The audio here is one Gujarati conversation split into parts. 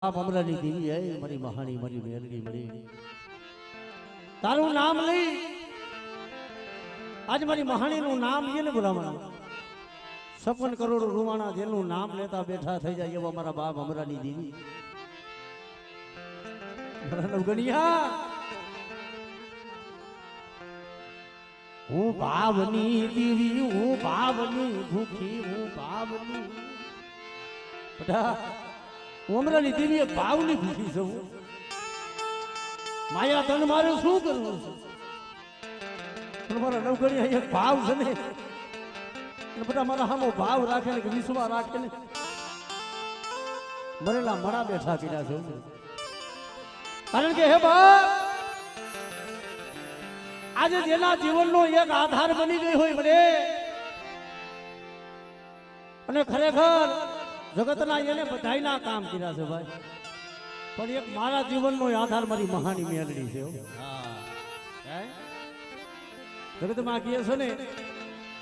आप अमरानी देवी है मरी महानी मरी मेलगी मरी तारू नाम लई आज मारी महानी नु नाम ये ने बुलावना 56 करोड़ रुवाना जेनु नाम लेता बैठा થઈ જાય એવા મારા બાપ અમરાની દેવી મારા નવગણિયા હું ભાવની દેવી હું ભાવની ભૂખી હું ભાવની બટા ઉમરાની દેવી ભાવની ભૂખી છું માયા તન મારે શું કરવું છે પણ મારા નવગણિયા એક ભાવ છે ને બધા મારા સામો ભાવ રાખે ને કે વિશ્વાસ રાખે ને મરેલા મરા બેઠા કર્યા છે કારણ કે હે બાપ આજે જેના જીવનનો એક આધાર બની ગઈ હોય મને અને ખરેખર જગતના એને બધાયના કામ કર્યા છે ભાઈ પણ એક મારા જીવનનો આધાર મારી મહાની મેલડી છે જગતમાં કહે છે ને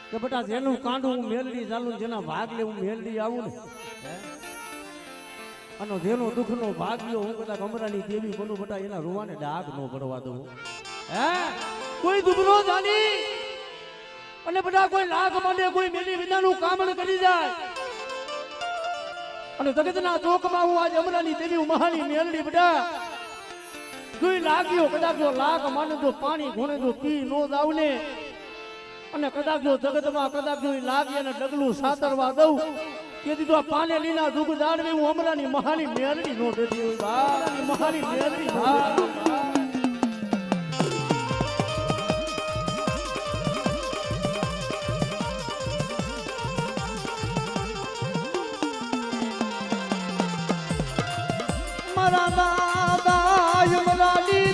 કે બેટા જેનું કાંડું હું મેલડી ચાલું જેના ભાગ લે હું મેલડી આવું ને અને જેનો દુઃખનો ભાગ લ્યો હું કદાચ અમરાની દેવી બનું બેટા એના રૂવાને ડાઘ ન પડવા દઉં હે કોઈ દુબળો જાની અને બેટા કોઈ લાખ માંડે કોઈ મેલી વિનાનું કામ કરી જાય અને જગતના ચોકમાં હું આજ અમરાની દેવી મહાની મેલડી બેટા કોઈ લાગ્યો કદાચ લાખ માંડે તો પાણી ઘોણે તો પી નો જાવ ને અને કદાચ જો જગતમાં કદાચ જો લાગી અને ડગલું સાતરવા દઉં તેથી તો આ પાને લીના દુઃખ જાણવી હું અમરાની મહાની મેલડી નો દેતી હોય બા મહાની મેલડી મારા દાદા અમરાની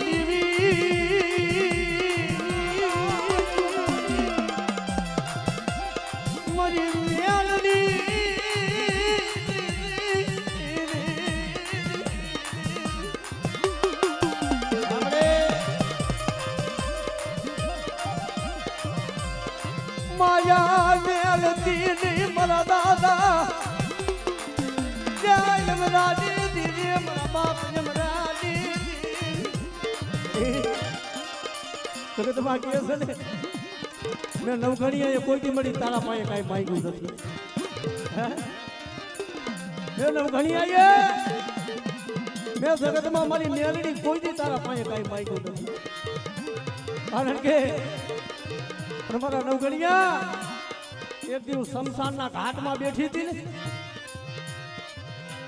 માયા મેલતી ની મારા દાદા જય અમરાની દેવી મારા બાપ અમરાની જગતમાં કહે છે ને મેં નવઘણીએ કોઈ મળી તારા પાસે કાંઈ માંગ્યું નથી મેં નવઘણીએ મેં જગતમાં મારી મેલડી કોઈ દી તારા પાસે કાંઈ માંગ્યું નથી કારણ કે મારા નવગણિયા એક દિવસ શમશાનના ઘાટમાં બેઠી હતી ને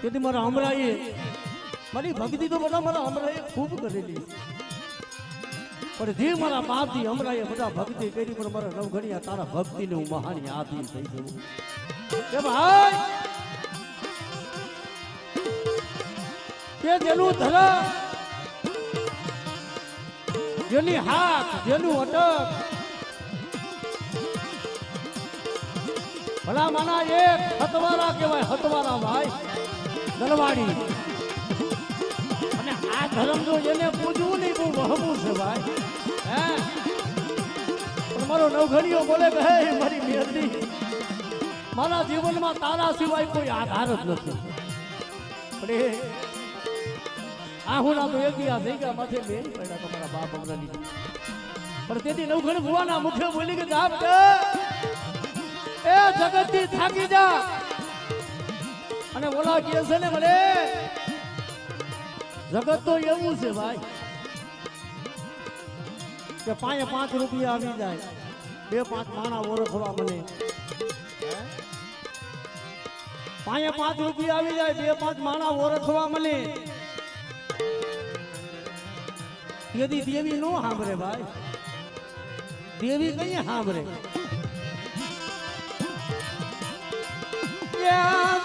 તેથી મારા અમરાએ મારી ભક્તિ તો બધા મારા અમરાએ ખૂબ કરેલી પણ જે મારા બાપથી અમરાએ બધા ભક્તિ કરી પણ મારા નવગણિયા તારા ભક્તિને હું મહાની આધીન થઈ ગયું કે ભાઈ કે જેનું ધરા જેની હાથ જેનું અટક ભલા માના એક હતવારા કહેવાય હતવારા ભાઈ દલવાડી અને આ ધર્મ જો એને પૂજવું નહીં બહુ વહમું છે ભાઈ હે પણ મારો નવઘણીઓ બોલે કે હે મારી મેલડી મારા જીવનમાં તારા સિવાય કોઈ આધાર જ નથી પણ આહુના તો એકિયા થઈ ગયા માથે બેન પડ્યા તમારા બાપ અમરાની પણ તેથી નવઘણી ભુવાના મુખે બોલી કે જાપ કે એ જગતથી થાકી જા અને ઓલા કહે છે ને મને જગત તો એવું છે ભાઈ કે 5 રૂપિયા આવી જાય 2-5 માણા ઓળખવા મને 5 રૂપિયા આવી જાય 2-5 માણા ઓળખવા મને તેથી દેવી નો સાંભળે ભાઈ દેવી કઈ સાંભળે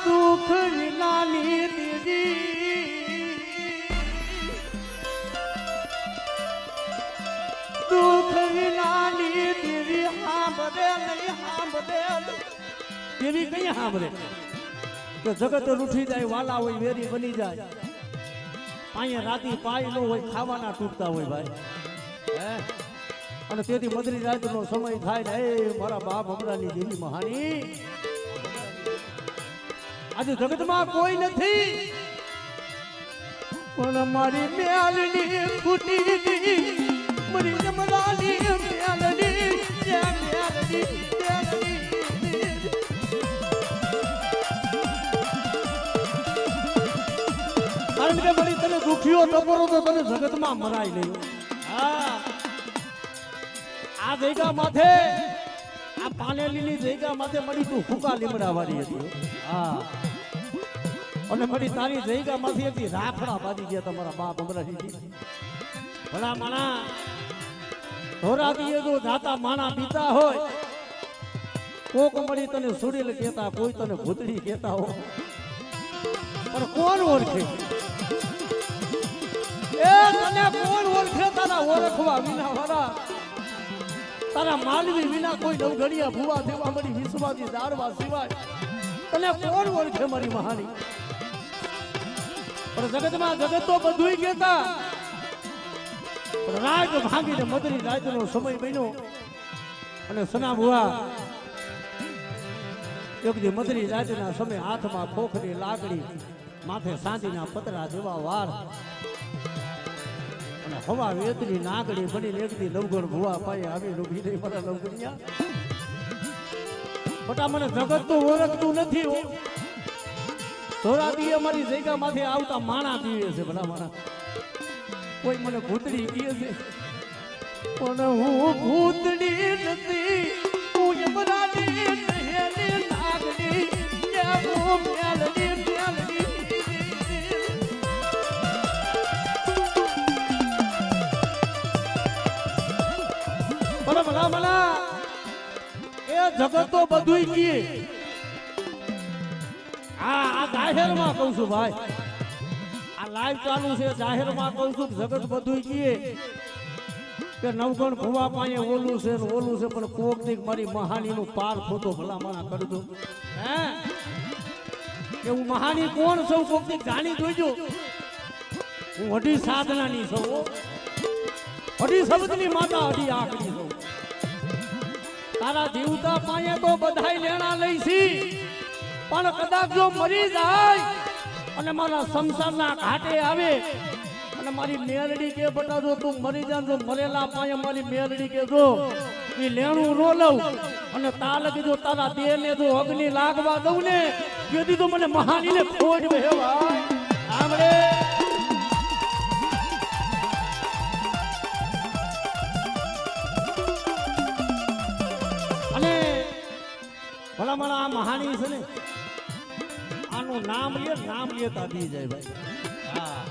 દુઃખ વિનાની દેવી દુઃખ વિનાની દેવી સાંભળે નહીં સાંભળે દેવી કઈ સાંભળે તો જગત રૂઠી જાય વાલા હોય વેરી બની જાય અહીંયા રાતી પાય ન હોય ખાવાના તૂટતા હોય ભાઈ હે અને તેથી મધરી રાતનો સમય થાય ને એ મારા બાપ અમરાની દેવી મહાની આજે જગતમાં કોઈ નથી પણ મારી મેલની ફૂટી મારી જમરાની મેલની કારણ કે મારી તને દુખીઓ ટપોરો તો તને જગતમાં મરાય નહીં. હા આ જગ્યા માથે આ પાનેલીની જગ્યા માથે મળી તું ફૂકા લીમડાવાળી હતી. હા અને મળી તારી જગ્યા માંથી હતી રાફડા બાંધી ગયા તમારા બાપ અમરાજી ભલા માણા ધોરાતીએ જો જાતા માણા પીતા હોય કોક મળી તને સુડીલ કહેતા કોઈ તને ભૂતડી કહેતા હોય પણ કોણ ઓળખે એ તને કોણ ઓળખે તારા ઓળખવા વિના વાળા તારા માનવી વિના કોઈ નવઘડિયા ભૂવા દેવા મળી વિશ્વાસી દારવા સિવાય તને કોણ ઓળખે મારી મહાની. પણ જગતમાં જગત તો બધું કહેતા રાજ ભાંગીને મદરી રાતનો સમય બન્યો અને સના ભુવા યોગજી મદરી રાતના સમય હાથમાં ખોખની લાકડી માથે સાંજીના પતરા જેવા વાર અને હવા વેતની નાગડી બની એકદી નવગણ ભુવા પાયે આવી રૂભી નહીં મારા નવગણિયા બટા મને જગત તો ઓળખતું નથી. ધોરાતી અમારી જગ્યા માંથી આવતા માણા પીવે છે ભલા માણા કોઈ મને ભૂતડી કહે છે પણ હું ભૂતડી નથી હું યમરાની નહેલી નાગડી હું મેલડી મેલડી ભલા ભલા ભલા એ જગત તો બધું કહે. આ જાહેરમાં કહું છું ભાઈ આ લાઈવ ચાલુ છે જાહેરમાં કહું છું જગત બધું કહે કે નવગણ ભુવા પાસે ઓલું છે ને ઓલું છે પણ કોક દીક મારી મહાનીનું પાર ખોટો ભલા મારા કરજો હે કે હું મહાની કોણ છું કોક દીક જાણી જોઈજો. હું અઢી સાધનાની છું અઢી શબ્દની માતા અઢી આંખની છું. તારા જીવતા પાસે તો બધાય લેણા લઈશી પણ કદાચ જો મરી જાય અને મારા સંસારના ઘાટે આવે અને મારી મેલડી કે બટા જો તું મરી જા જો મરેલા પાયે મારી મેલડી કે જો એ લેણું નો લઉં અને તાલ કીધું તારા દેહ ને જો અગ્નિ લાગવા દઉં ને કીધું તો મને મહાનીને ખોજ ભાઈ આમરે અને ભલા મારા આ મહાની છે ને આનું નામ લેતા દી જાય ભાઈ. હા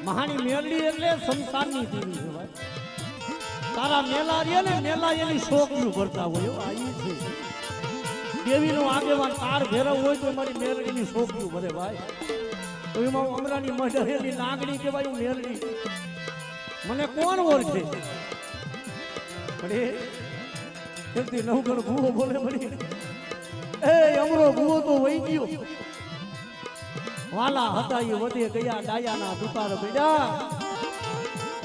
મહાની મેલડી એટલે સંસારની દેવી છે ભાઈ. તારા મેલા રે ને મેલા એની શોખનું ભરતા હોય આ ઈ છે દેવીનો આગેવાન તાર ભેરવ હોય તો મારી મેલડીની શોખનું ભરે ભાઈ. તો એમાં અમરાની મઢેલી નાગડી કહેવાય મેલડી મને કોણ ઓળખે અરે એમથી નવગણ ભૂવો બોલે પડી એ અમરો ભૂવો તો વહી ગયો વાલા હતા એ વધે ગયા ડાયાના દુકાર પડ્યા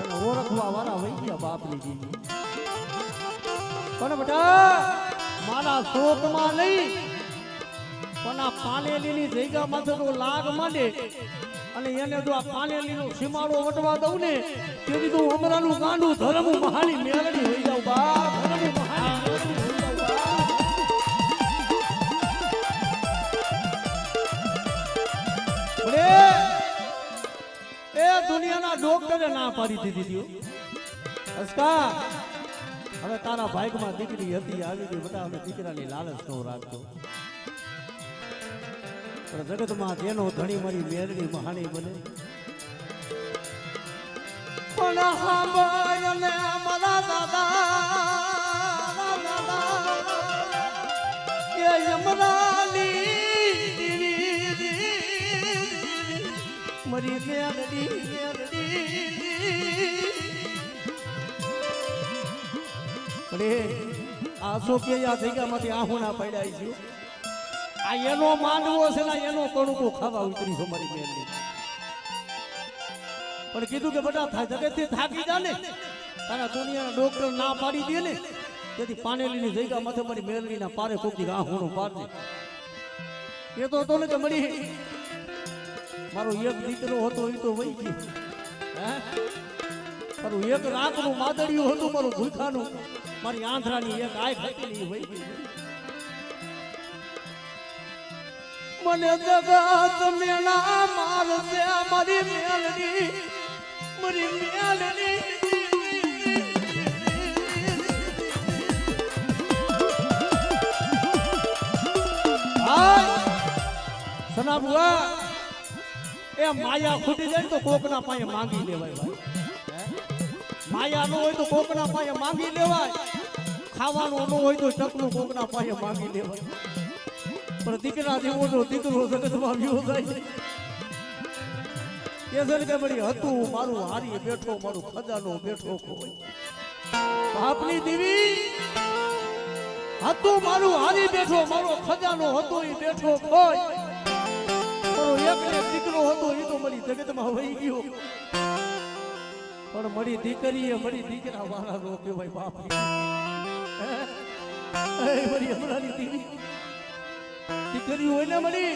અને ઓળખવા વાળા વહી ગયા બાપની જીવી. પણ બેટા મારા શોકમાં નહીં પણ આ પાનેલીની જગ્યામાં તો લાગ માંડે અને એને જો આ પાનેલીનો સીમાડો વટવા દઉં ને તેથી તો અમરાનું ગાંડું ધર્મું મહાની મેલડી હોઈ જાવ બા ધર્મું મહાની એ દુનિયાના ડોક્ટરે ના પાડી દીધી અસ્કા હવે તારા ભાગમાં દીકરી હતી આવી ગઈ બધા અમે દીકરાની લાલચ ન રાખતો પણ જગતમાં જેનો ધણી મારી મેરડી મહાની બને પણ સાંભળને મારા દાદા કે યમરાની મરી મેરડી અરે આ સોકે આ જગ્યામાંથી આહુના પડ્યા છે આ એનો માંડવો છે ને એનો કણુકો ખાવા ઉતરી છે મારી મેરડી પણ કીધું કે બેટા થાય જગતથી થાકી જા ને તારા દુનિયાના ડોક્ટર ના પાડી દે ને તેથી પાનેલીની જગ્યા માથે મારી મેરડીના પારે કોકી આહુનો પાડે એ તો ને કે મળી મારો એક દીકરો હતો એ તો વહી ગયો હે મારું એક રાખનું માદડિયું હતું મારું ભૂખાનું મારી આંધ્રાની એક આંખ હતી વહી ગઈ મને જગત મેળા મારશે મારી મેલડી મારી મેલડી સના બુઆ એ માયા ખૂટી જાય તો કોકના પાસે માંગી લેવાય ભાઈ માયા ન હોય તો કોકના પાસે માંગી લેવાય ખાવાનું ન હોય તો ચકલું કોકના પાસે માંગી લેવાય પણ દીકરા જેવો તો દીકરો જગતમાં વ્યો જાય એ છે કે બળી હતું મારું હારી બેઠો મારું ખજાનો બેઠો કોઈ બાપની દીવી હતું મારું હારી બેઠો મારો ખજાનો હતો એ બેઠો કોઈ મારો એક દીકરો હતો એ તો મારી જગતમાં વહી ગયો પણ મારી દીકરીએ મારી દીકરા વાળા નો કહેવાય બાપ મારી હમણાંની દીવી દીકરી હોય ને મારી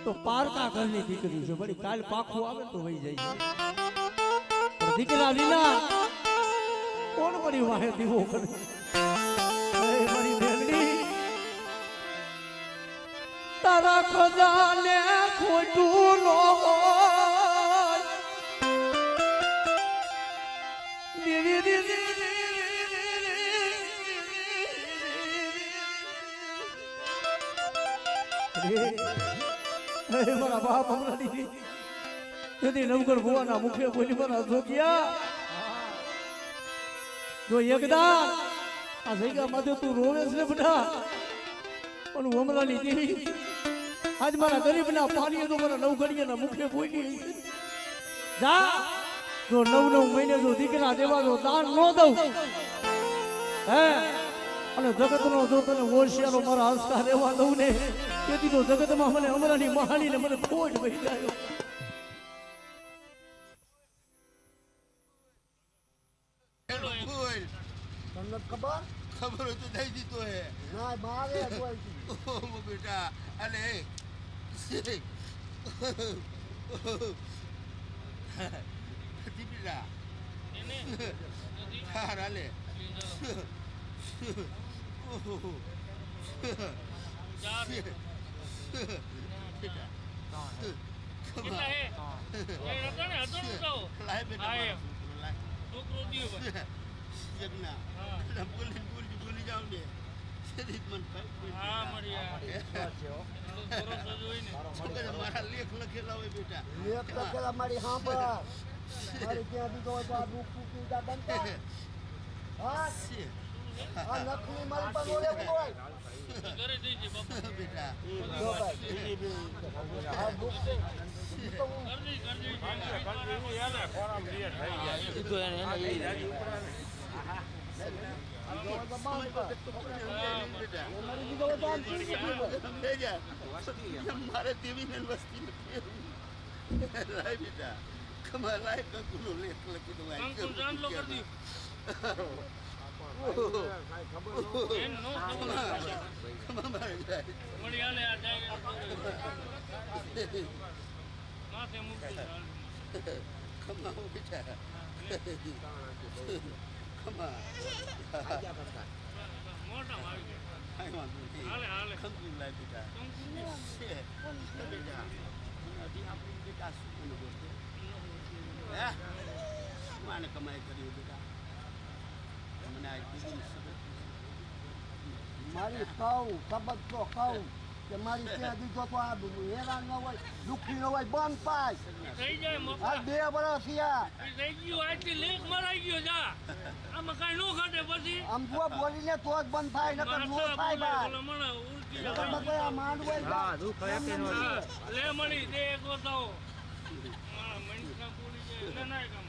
તો પારકા ઘરની દીકરી છે મારી કાલ પાખું આવે તો વહી જાય પણ દીકરા વિના કોણ મારી વાહે દીવો કરે મારી બેનડી તારા ખજાને ખોટું ન હોય દીવી દીવી મારા બાપ હમણાં દીધી તેથી નવકર ભુવાના મુખે બોલી મારા જોગ્યા જો એકદા આ જગ્યા માટે તું રોવે છે બેટા પણ હું હમણાં દીધી આજ મારા ગરીબના પાણીએ તો મારા નવકડીયાના મુખે બોલી જા જો 9 મહિને જો દીકરા દેવા જો દાન ન દઉં હે અને જગતનો જો તને હોશિયારો મારા હસતા રહેવા દઉં ને તેથી તો જગતમાં મને હમણાંની મહાણીને મને ખોટ વહી જાય તમને ખબર હોય તો દઈ દીધો હે ના મારે કોઈ ઓ બેટા અલે દીપડા એને હાર આલે ચાર બેટા કેટલા હે એ રતને હતો તો લાય બેટા છોકરો દીયો જગના હા બોલી જાવ ને સદિત મન હા મરિયા સરસ જોઈ ને મારા લેખ લખેલા હોય બેટા લેખ લખેલા મારી હાંભળ મારી ત્યાં દીધો તો આ દુખ કુકી દા બનતા હા આ નકલી મારી પર ઓલે બોય ઘરે જઈજે બાપુ બેટા જો ભાઈ આ દુખ કરજી યાદ ફોરમ લે થઈ ગયા તો એને મારે દેવી ને વસ્તી લાય બેટા કમા લાય કકુનો લેખ લખી દો આઈ કમ જાન લો કર દી એન નો કમા મારે જાય મળી આલે આ જાય માથે મૂકી કમા હો બેટા કમા મોટા આવી ગયા હાય વાંધો નહીં હાલે હાલે કંકુ લાય બેટા કંકુ છે બેટા અભી આપણી બેટા શું બોલતો હે માને કમાઈ કરી બેટા મને આ દીદી મારી કહું સબક તો કહું કે મારી ત્યાં દીધો તો આ હેરાન ન હોય દુઃખી ન હોય બંધ પાય થઈ જાય આ 2 વર્ષ થયા થઈ ગયો આટલી લેખ મરાઈ ગયો જા આમાં કાઈ નો ખાટે પછી આમ જો બોલીને તો જ બંધ થાય નકર નો થાય બા મને ઉલટી નકર બકે આ માંડ હોય હા દુઃખ હે કે નો લે મળી દે એક વતાવો મારા મનકા બોલી જાય ના કામ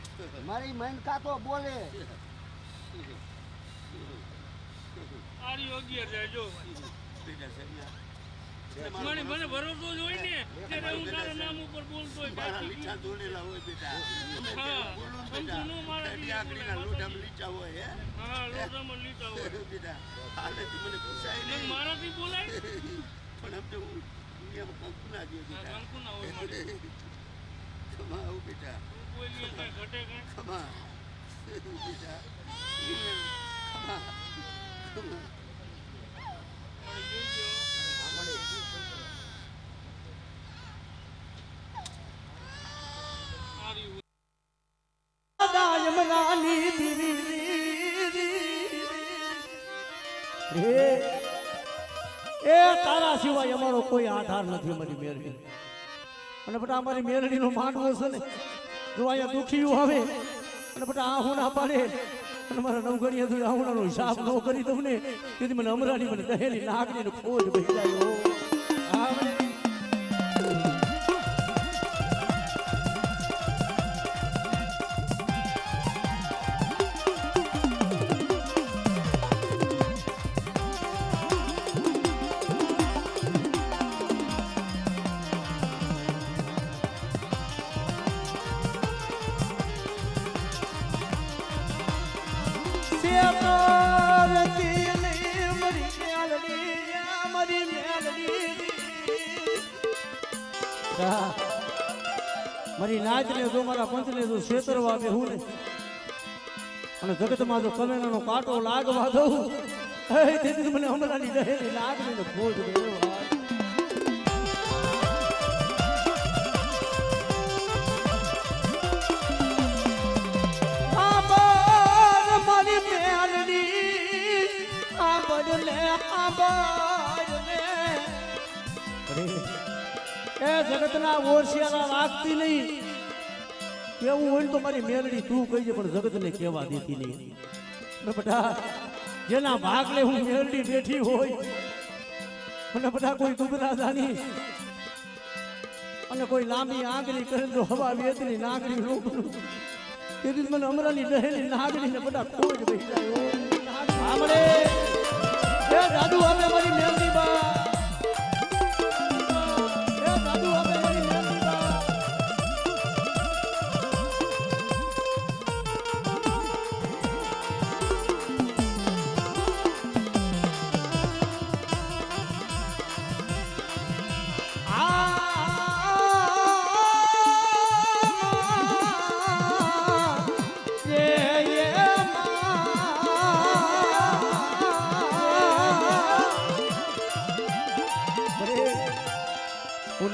મારી મનકા તો બોલે આરી યોગ્ય રહેજો બેટા સાહેબ મને ભરોસો જ હોય ને ત્યારે હું તારા નામ ઉપર બોલતો હોય મારા લીચા દોડેલા હોય બેટા હા બોલું બેટા મારા આકડીના લોઢામ લીચા હોય હે હા લોઢામ લીચા હોય બેટા હાલેથી મને પૂછાય ને મારાથી બોલાય પણ આમ તો એમ કંકુના દે બેટા કંકુના હોય મારી ખમા આવું બેટા તું બોલીએ કઈ ઘટે કઈ ખમા બેટા ખમા ખમા મળી જોઈજો મારી યમનાની દીવી એ તારા સિવાય અમારો કોઈ આધાર નથી અમારી મેરડી અને બટા અમારી મેરડીનો માંડવો છે ને જો અહીંયા દુખીયું આવે અને બટા આહુના પાડે અને મારા નવગણીએ તો આહુનાનો હિસાબ ન કરી દઉં ને તેથી મને અમરાની મને દહેલી નાગની ખોજ ભઈ જાય આવે મારી નાચ ને જો મારા પંચ ને જો છેતરવા બેહું ને અને જગતમાં જો કલેણાનો કાંટો લાગવા દઉં તેથી મને હમણાંની દહેલી લાગણી ને ખોજ દેવા એ જગતના ઓરસિયાના રાખતી નહીં કેવું હોય તો મારી મેલડી તું કહીજે પણ જગતને કહેવા દેતી નહીં બધા જેના ભાગલે હું મેલડી બેઠી હોય અને બધા કોઈ દુબરા જાની અને કોઈ લાંબી આંગળી કરે તો હવા વેતની નાગરી રોકનું તેથી મને અમરાની દહેલી નાગરી ને બધા ખોજ બેસી જાય સાંભળે એ દાદુ હવે મારી મેલડી બા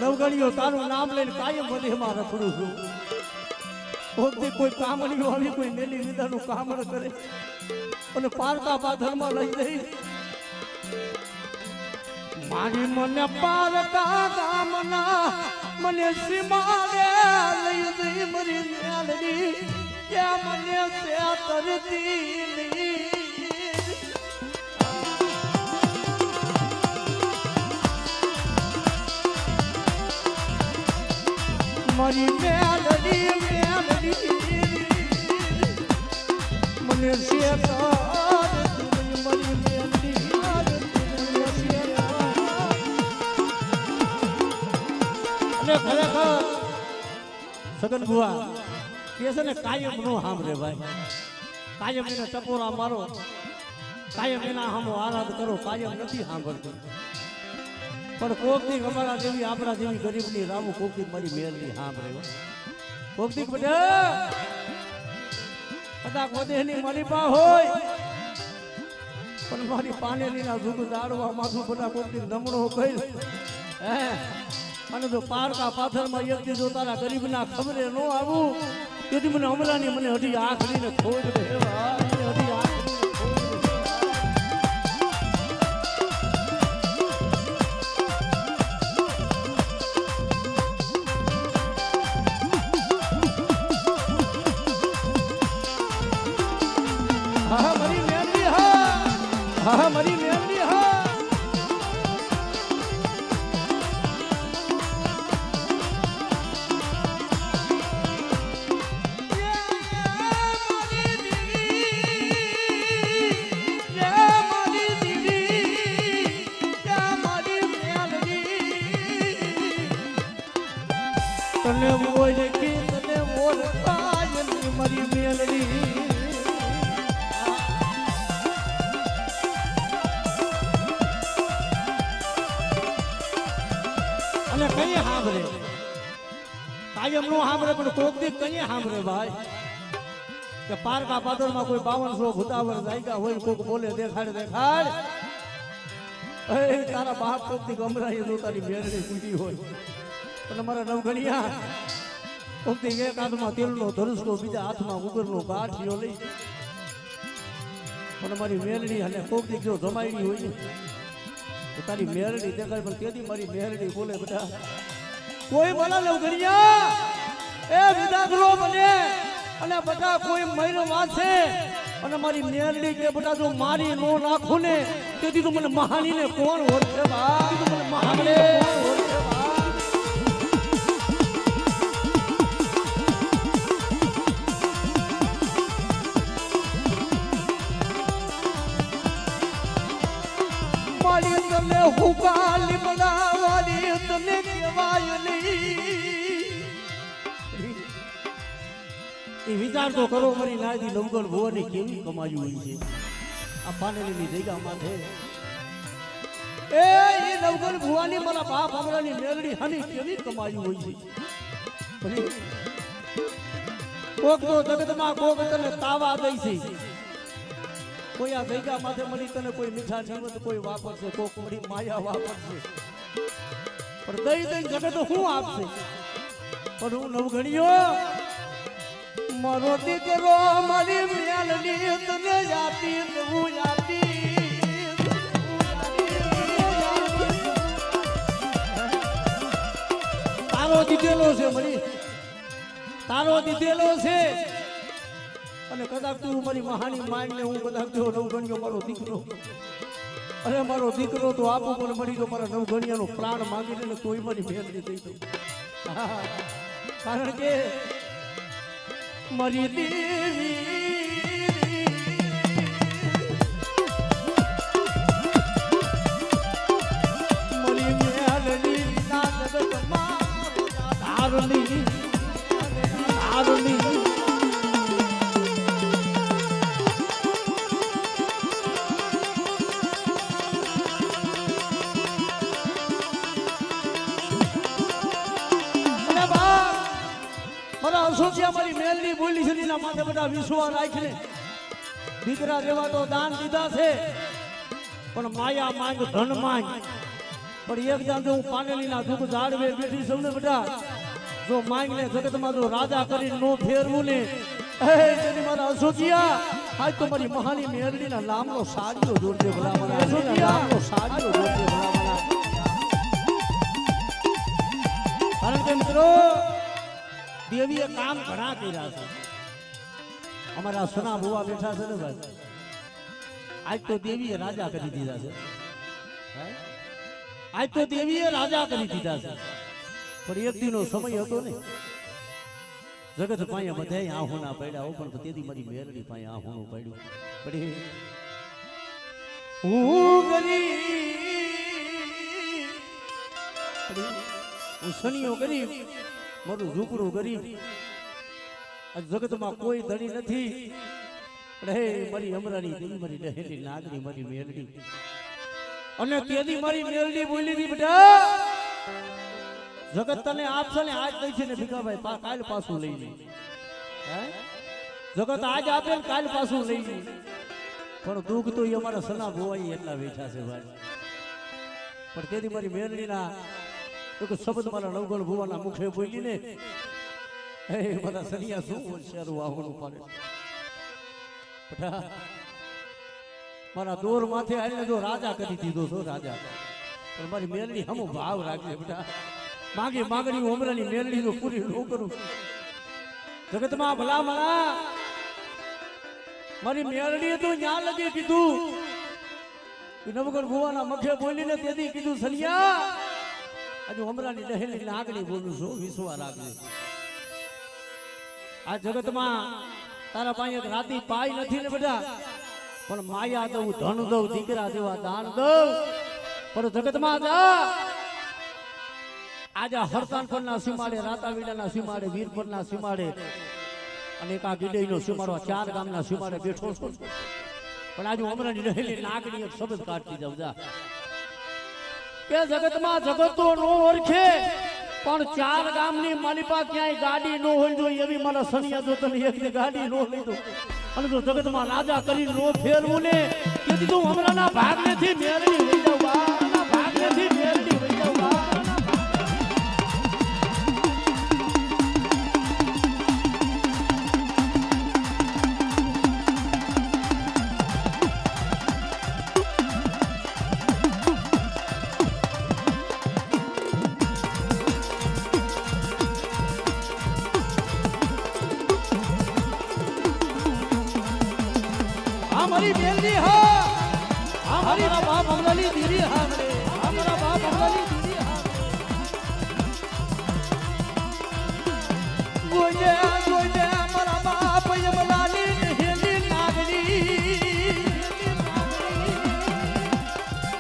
નવગણીઓ તારું નામ લઈને કાયમ વધેમાં રખડું છું પોતે કોઈ કામણી આવી કોઈ મેલી લીધાનું કામ ન કરે અને પારકા પાથરમાં લઈ જઈ મારી મને પારકા ગામના મને સીમાડે લઈ જઈ મારી મેલડી ત્યાં મને સેતરતી નહીં મારી મેલડી મને મારી મેલડી અને ખરેખર સગન બુઆ કે છે ને કાયમ નો સાંભળે ભાઈ કાયમ એને ટપોરા મારો કાયમ એના સામો આરાધ કરો કાયમ નથી સાંભળતું પણ કોકની અમારા જેવી આપણા જેવી ગરીબની રામુ કોકની મારી મેલની સાંભળે કોકની બધા કદાચ વધેની મારી પા હોય પણ મારી પાનેલી ના દુઃખ દાડવા માથું બધા કોકની નમણો કહી હે અને જો પારકા પાથરમાં એકથી જો તારા ગરીબના ખબરે ન આવું તેથી મને અમરાની મને હજી આખરીને ખોજ રહેવા હજી આખરીને હા મારી મેલડી હા મારી મેલડી હા તને મોય કે તને મોર કાય મારી મેલડી કઈ સાંભળે કાયમ નું સાંભળે પણ કોક દી કઈ સાંભળે ભાઈ કે પારકા પાદરમાં કોઈ 5200 ભૂતાવર જાયગા હોય કોક બોલે દેખાડ એ તારા બાપ કોક દી ગમરાઈ જો તારી મેરડી કૂટી હોય અને મારા નવઘણિયા કોક દી એક હાથમાં તેલનો ધનુષનો બીજા હાથમાં ઉગરનો ગાંઠિયો લઈ અને મારી મેરડી અને કોક દી જો જમાઈડી હોય ને તો તારી મેરડી દેખાય પણ તેથી મારી મેરડી બોલે બેટા કોઈ બોલા નવઘણિયા એ વિદાગરો બને અને બેટા કોઈ મહિનો વાંચે અને મારી મેરડી કે બેટા જો મારી નો નાખું ને તેથી તું મને મહાની ને કોણ ઓળખે બા તું મને મહાની કોણ ઓળખે બા મારી તને હુકાલી બનાવવાની તને કહેવાય નહીં એ વિચાર તો કરો મારી નાયદી લંગર ભુવાની કેવી કમાયું હોય છે આ પાનેલીની જગ્યામાં છે એ લંગર ભુવાની મારા બાપ હમણાંની મેલડી હની કેવી કમાયું હોય છે કોક તો જગતમાં કોક તને તાવા દઈ છે કોઈ આ ગઈગા માથે મળી તને કોઈ મીઠા જીવત કોઈ વાપરશે કોક મળી માયા વાપરશે પણ દઈ દઈ જગત શું આપશે પણ હું નવઘણીયો મારો દીકરો મારી મેલડી તને આપી હું આપી તારો દીધેલો છે મળી તારો દીધેલો છે અને કદાચ તું મારી મહાની માંગને હું કદાચ જો નવઘણિયો મારો દીકરો અરે મારો દીકરો તો આપો પણ મળી તો મારા નવઘણિયાનો પ્રાણ માંગીને ને તોય મારી મેલડી થઈ ગઈ કારણ કે મારી દેવી મારી મેલડી ના જગતમાં ધારણી ધારણી મારી મેલની બોલી છે એના માથે બધા વિશ્વાસ રાખીને દીકરા જેવા તો દાન દીધા છે પણ માયા માંગ ધન માંગ પણ એક જાણ જો હું પાનેલીના દુઃખ ઝાડવે બેઠી છું ને બેટા જો માંગ ને જગતમાં જો રાજા કરી નો ફેરવું ને તેની મારા અશોકિયા આજ તો મારી મહાની મેલડીના નામનો સાડીઓ જોડજે ભલા મને નામનો સાડીઓ જોડજે ભલા મને કારણ કે મિત્રો દેવીએ કામ ઘણા કર્યા છે અમારા સોના ભુવા બેઠા છે ને ભાઈ આજ તો દેવીએ રાજા કરી દીધા છે આજ તો દેવીએ રાજા કરી દીધા છે પણ એક દિનનો સમય હતો ને જગત પાસે બધાય આહોના પડ્યા પણ તેથી મારી મેરડી પાસે આહોનું પડ્યું પડી હું ગરીબ હું સનિયો ગરીબ મારું ઝૂકડું ગરીબ જગતમાં કોઈ ધણી નથી પણ હે મારી અમરાની દેવી મારી ડહેલી નાગની મારી મેલડી અને તેની મારી મેલડી બોલી હતી બેટા જગત તને આપશે ને આજ દઈ છે ને ભીખાભાઈ કાલ પાછું લઈ લે જગત આજ આપે ને કાલ પાછું લઈ લે પણ દુઃખ તો એ અમારા સના ભોવાઈ એટલા વેઠા છે ભાઈ પણ તેથી મારી મેલડીના એક શબ્દ મારા નવગણ ભુવાના મુખે બોલી ને હે મારા સનિયા શું હોશિયારું આવવાનું પડે બેટા મારા દોર માથે આવીને જો રાજા કરી દીધો છો રાજા પણ મારી મેલડી હમો ભાવ રાખજે બેટા માગી માગણી ઉમરાની મેલડી જો પૂરી ન કરું જગતમાં ભલા મળા મારી મેલડીએ તો ન્યા લગી કીધું નવગણ ભુવાના મુખે બોલીને તેથી કીધું સનિયા આજે અમરાની દહેલી નાગણી બોલું છું વિશ્વા રાખજે આ જગતમાં તારા પાસે એક રાતી પાઈ નથી ને બધા પણ માયા દઉં ધન દઉં દીકરા જેવા દાન દઉં પણ જગતમાં જા આજે હરતાનપરના સીમાડે રાતાવીડાના સીમાડે વીરપરના સીમાડે અને એક આ ગીડઈનો સીમાડો 4 ગામના સીમાડે બેઠો છું પણ આજે અમરાની દહેલી નાગણી એક શબ્દ કાઢતી જાવ જા કે જગતમાં જગતો નો ઓળખે પણ 4 ગામની મારી પાસે ક્યાંય ગાડી ન હોય જોઈએ એવી મારા સનિયા જો તને એકની ગાડી ન લીધો અને જો જગતમાં રાજા કરી નો ફેરવું ને કે દીધું હમણાંના ભાગ નથી મેરડી વઈ જાવ બા ભાગ નથી મેરડી વઈ જાવ બા हमारी बेलनी हो हमारी बाप हमलाली दीदी हमरे हमारा बाप हमलाली दीदी गोजे गोजे हमारा बाप हमलाली हेली नागरी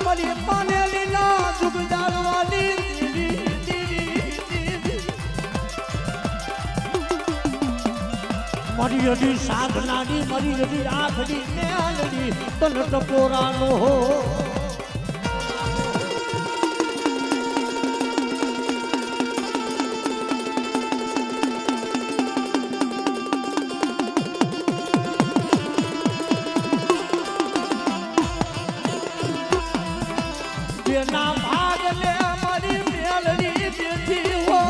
मरी पाने लीला जुगदार वाली मरी यदि साधनानी मरी यदि आखड़ी मेलड़ी तन टपोरानो हो बेना भाग ले मरी मेलड़ी बेटी हो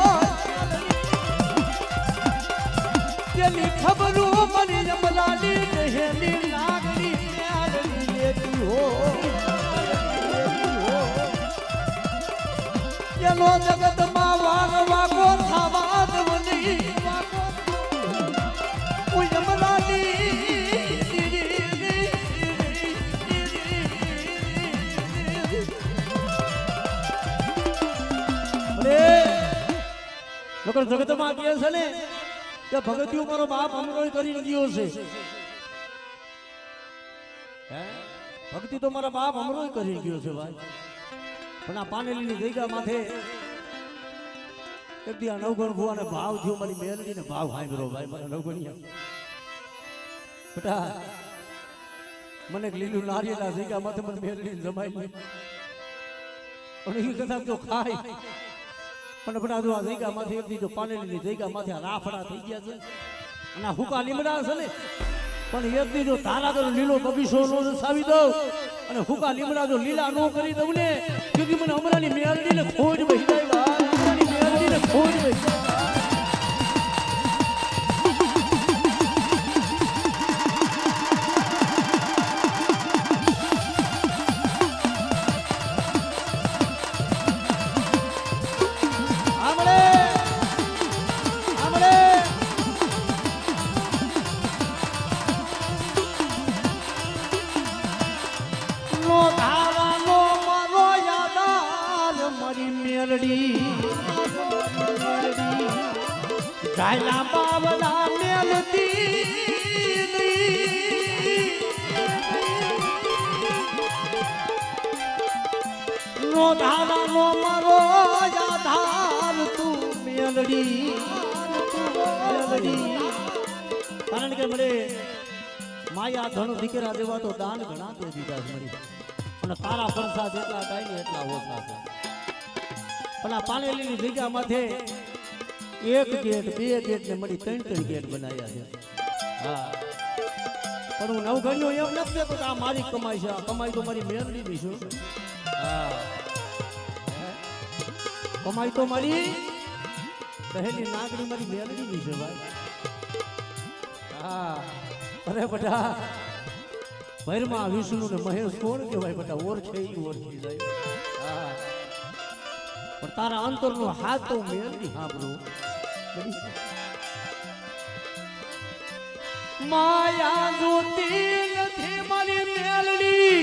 तेली खबरू मरी जमलाली हेली नागरी मेलड़ी लेती हो येलो जगत માં વાગો થવા દવની ઓ જમલાલી અરે લોકો જગતમાં કહે છે ને કે ભગતિયો મારો બાપ અમરોય કરી ગયો છે હે ભક્તિ તો મારા બાપ અમરોય કરી ગયો છે ભાઈ પણ આ પાનેલીની જગ્યા માથે એક દી આ નવગણ ભુવાને ભાવ થયો મારી મેલડીને ભાવ હાંભળો ભાઈ મારા નવગણિયા બેટા મને એક લીલું નારિયેળ જગ્યા માથે મને મેલડીને જમાઈ નહીં અને એ કદાચ તો ખાય પણ બધા જો આ જગ્યા માંથી એક દી જો પાનેલીની જગ્યા માંથી આ રાફડા થઈ ગયા છે અને આ હુકા લીમડા છે ને પણ એક દી જો તારા તો લીલો બગીચો નો સાવી દઉં અને હુકા લીમડા જો લીલા નો કરી દઉં ને ક્યોંકि મને હમણાંની મેલડીને ખોજ વહી જાય બા હમણાંની મેલડીને ખોજ વહી જાય ગાયલા બાવલા મેલતી નો ધારા નો મારો આધાર તું મેલડી કારણ કે મને માયા ધણ દીકરા દેવા તો દાન ઘણા તો દીધા છે મરી અને તારા પરસા જેટલા થાય ને એટલા ઓછા છે પણ આ પાનેલીની જગ્યા માથે એક ગેટ બે ગેટ ને મળી 3 ગેટ બનાવ્યા છે હા પણ હું નવઘણીઓ એમ નથી કહેતો કે આ મારી કમાઈ છે આ કમાઈ તો મારી મેલડીની છે હા કમાઈ તો મારી પહેલી નાગરી મારી મેલડીની છે ભાઈ હા અરે બેટા ભૈરમાં વિષ્ણુ ને મહેશ કોણ કહેવાય બેટા ઓળખે ઈ ઓળખી જાય હા પણ તારા અંતરનો હાથ તો મેલડી સાંભળો માયા જોતી નથી મારી મેલડી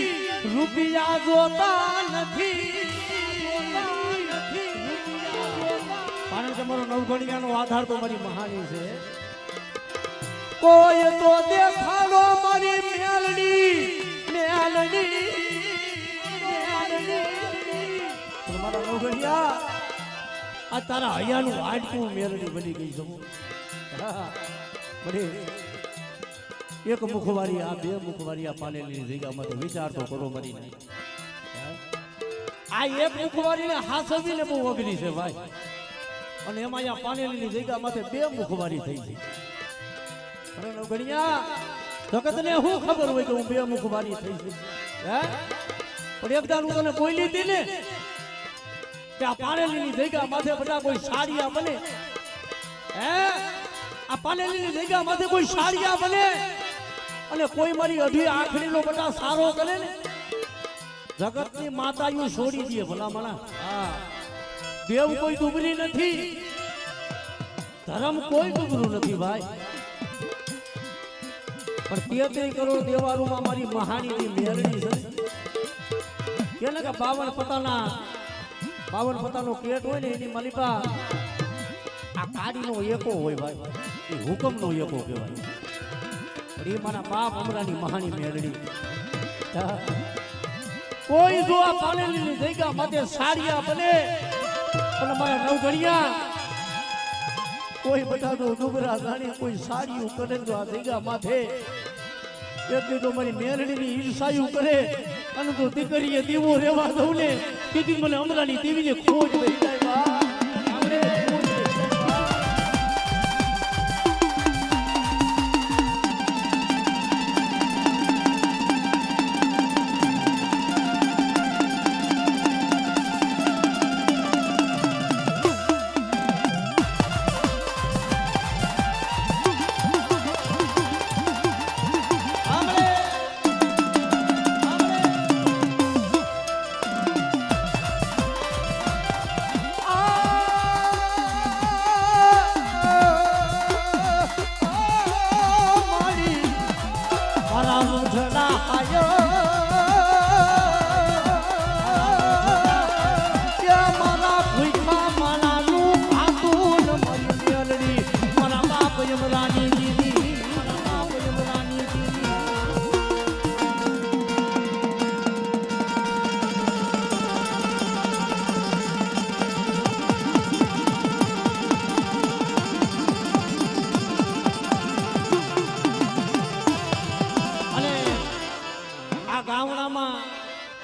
રૂપિયા જોતા નથી કારણ કે મારો નવઘણિયાનો આધાર તો મારી મહાની છે કોઈ તો દેખાડો મારી મેલડી મેલડી મારા નવઘણિયા આ તારા હૈયાનું હાડકું મેલડી બની ગઈ છું બને એક મુખવારી આ બે મુખવારી આ પાલેલી જગ્યામાં તો વિચાર તો કરો મરી નહીં આ એક મુખવારીને હાસવીને બહુ અઘરી છે ભાઈ અને એમાં અહીંયા પાનેલીની જગ્યા માથે 2 મુખવારી થઈ છે. અરે નવગણિયા જગતને શું ખબર હોય કે હું 2 મુખવારી થઈ છે? હે પણ એકદા હું તને બોલી હતી ને કે આ પાનેલીની જગ્યા માથે બધા કોઈ સાડિયા બને. હે આ પાનેલીની જગ્યા માથે કોઈ સાડિયા બને અને કોઈ મારી અઢી આખડીનો બધા સારો કરે ને જગતની માતાયું છોડી દે ભલામણા. હા દેવ કોઈ દુબરી નથી, ધર્મ કોઈ દુબરું નથી ભાઈ. પણ 33 કરોડ દેવારોમાં મારી મહાણીની મેરડી છે કેને કે 52 પતાનો કેટ હોય ને એની માલિકા આ કાડીનો એકો હોય ભાઈ, એ હુકમનો એકો કહેવાય. પણ એ મારા બાપ અમરાની મહાણી મેરડી. કોઈ જો આ પાનેલીની જગ્યા માથે સાડિયા બને અને મારા નવગણિયા કોઈ બધા તો ડુબરા જાણી કોઈ સાડિયું કરે તો આ જગ્યા માથે એટલે તો મારી મેરડીની ઈર્ષાયું કરે અને તો દીકરીએ દીવો રેવા દઉં ને તેથી મને અમરાની દેવીને ખોજ થઈ જાય. બા આપણે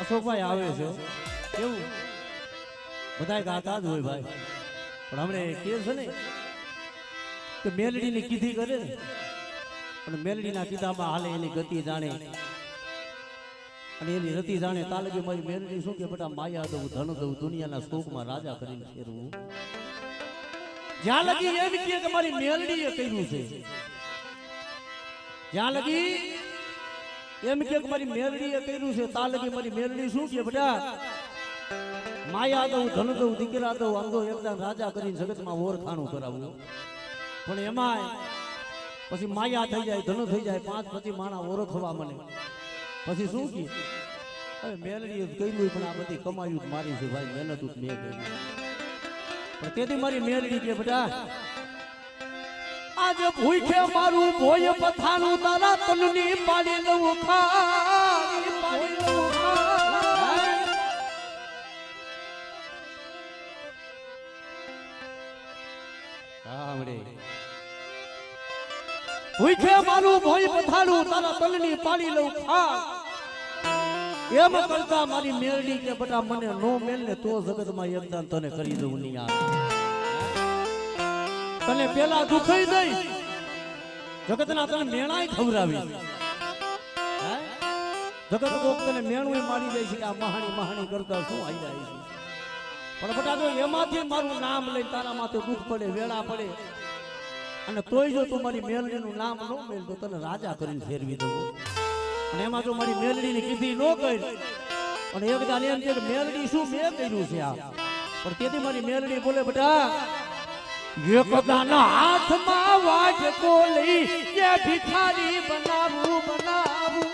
અશોકભાઈ આવે છે કેવું બધા ગાતા જ હોય ભાઈ. પણ હમણે કે છે ને કે મેલડીની કીધી કરે ને પણ મેલડીના કીધામાં હાલે એની ગતિ જાણે અને એની રતિ જાણે તાલગી મારી મેલડી શું કે બેટા માયા દઉં ધન દઉં દુનિયાના સુખમાં રાજા કરીને ફેરવું. જ્યાં લગી એમ કે મારી મેલડીએ કર્યું છે, જ્યાં લગી એમ કે મારી મેરડીએ કર્યું છે તા લગી મારી મેરડી શું કે બેટા માયા દઉં ધન દઉં દીકરા દઉં આમ તો એકદમ રાજા કરીને જગતમાં ઓરખાણું કરાવું. પણ એમાં પછી માયા થઈ જાય ધન થઈ જાય 5 પછી માણા ઓળખવા મને પછી શું કે હવે મેરડીએ કર્યું પણ આ બધી કમાયું મારી છે ભાઈ, મહેનત જ મેં કરી. પણ તેથી મારી મેરડી કે બેટા આજે ભૂખે મારું ભોય પથાનું તારા તનની પાડી લઉં ખાડી પાડી લઉં ખામડે ભૂખે મારું ભોય પથાનું તારા તનની પાડી લઉં ખા. એમ કરતા મારી મેરડી કે બટા મને નો મેલ ને તો જગતમાં એકદમ તને કરી દઉં નહીં. આ તને પેલા દુખાઈ દઈ જગતના તને મેણાય ખવરાવી. જગત કોક તને મેણું મારી જાય છે કે આ મહાણી કરતા શું આવી જાય છે. પણ બટા જો એમાંથી મારું નામ લઈ તારા માથે દુઃખ પડે વેળા પડે અને તોય જો તું મારી મેલડીનું નામ ન મેલ તો તને રાજા કરીને ફેરવી દઉં. અને એમાં જો મારી મેલડીની કીધી ન કરી અને એક દાને એમ કે મેલડી શું મેં કર્યું છે આ. પણ તેથી મારી મેલડી બોલે બેટા એકદાના હાથમાં વાજકો લઈ એ ભિખારી બનાવું બનાવું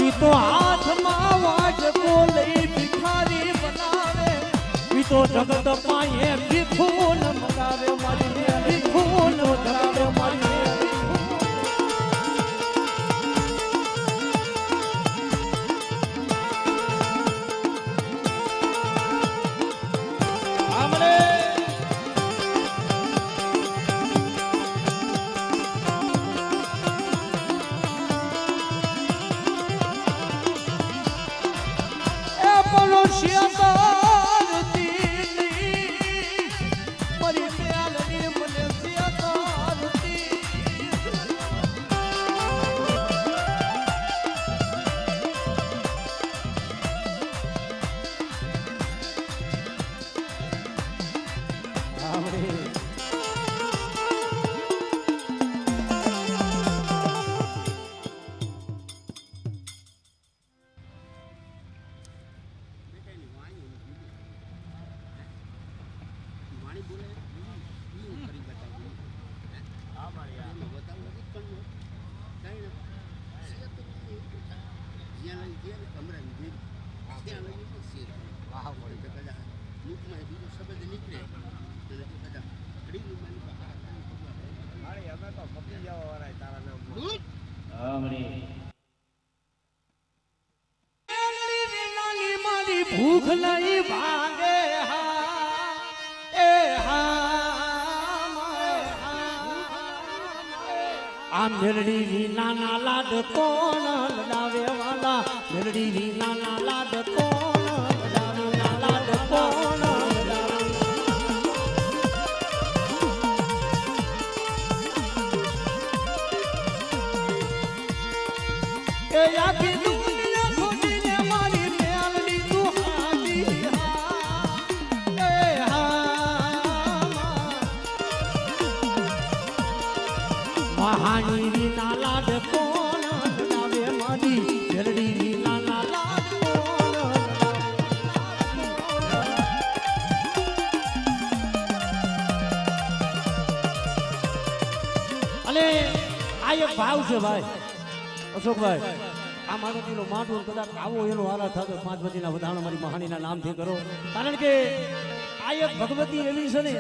ઈ તો હાથમાં વાજકો લઈ ભિખારી બનાવે ઈ તો જગત પાયે ભીખુન મગાવે મારી ભીખુન મગાવે મારી ભૂખ નહીં ભાગે આ મેરડી નાના લાડ કોણ લડાવે વાલા મેરડી નાના લાડ કોણ લડાવે લાડ કોણ લડાવે એ આખી દુનિયા ખોટીને મારી મેલડી તું હાજી એ મહાની રીના લાડ કોણ લડાવે મારી મેલડી રીના લાડ કોણ અને આ એક ભાવ છે ભાઈ અશોકભાઈ આ મારો પેલો માટું કદાચ આવો એનો હારા થતો 5 બતીના વધારણ મારી મહાનીના નામથી કરો કારણ કે આ એક ભગવતી એવી છે ને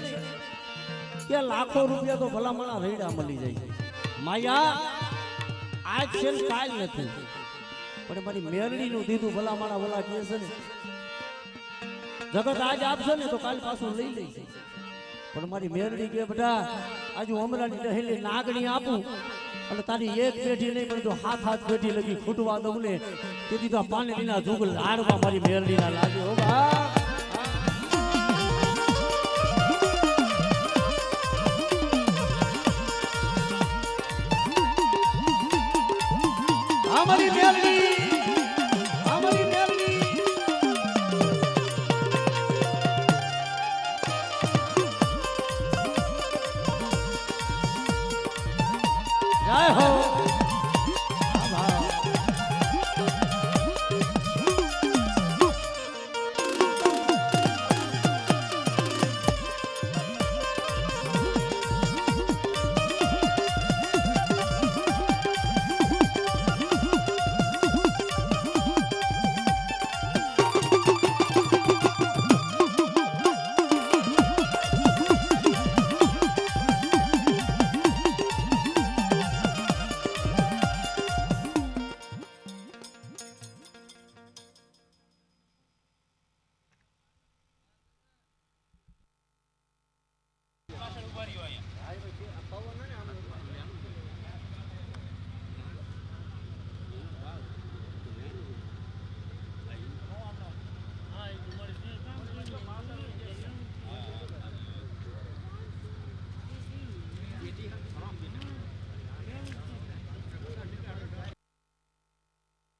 કે લાખો રૂપિયા તો ભલામણા રેડા મળી જાય માયા આજ છે ને કાલ નથી પણ મારી મેરડીનું દીધું ભલામણા ભલા કહે છે ને જગત આજ આપશે ને તો કાલ પાછું લઈ લઈશે પણ મારી મેરડી કે બધા આજુ અમરાની રહેલી નાગણી આપું અને તારી એક પેઢી નહીં પણ જો હાથ પેઢી લગી ખૂટવા દઉં ને તેથી તો પાણીના જુગ લાડવા મારી મેરડીના લાગે હો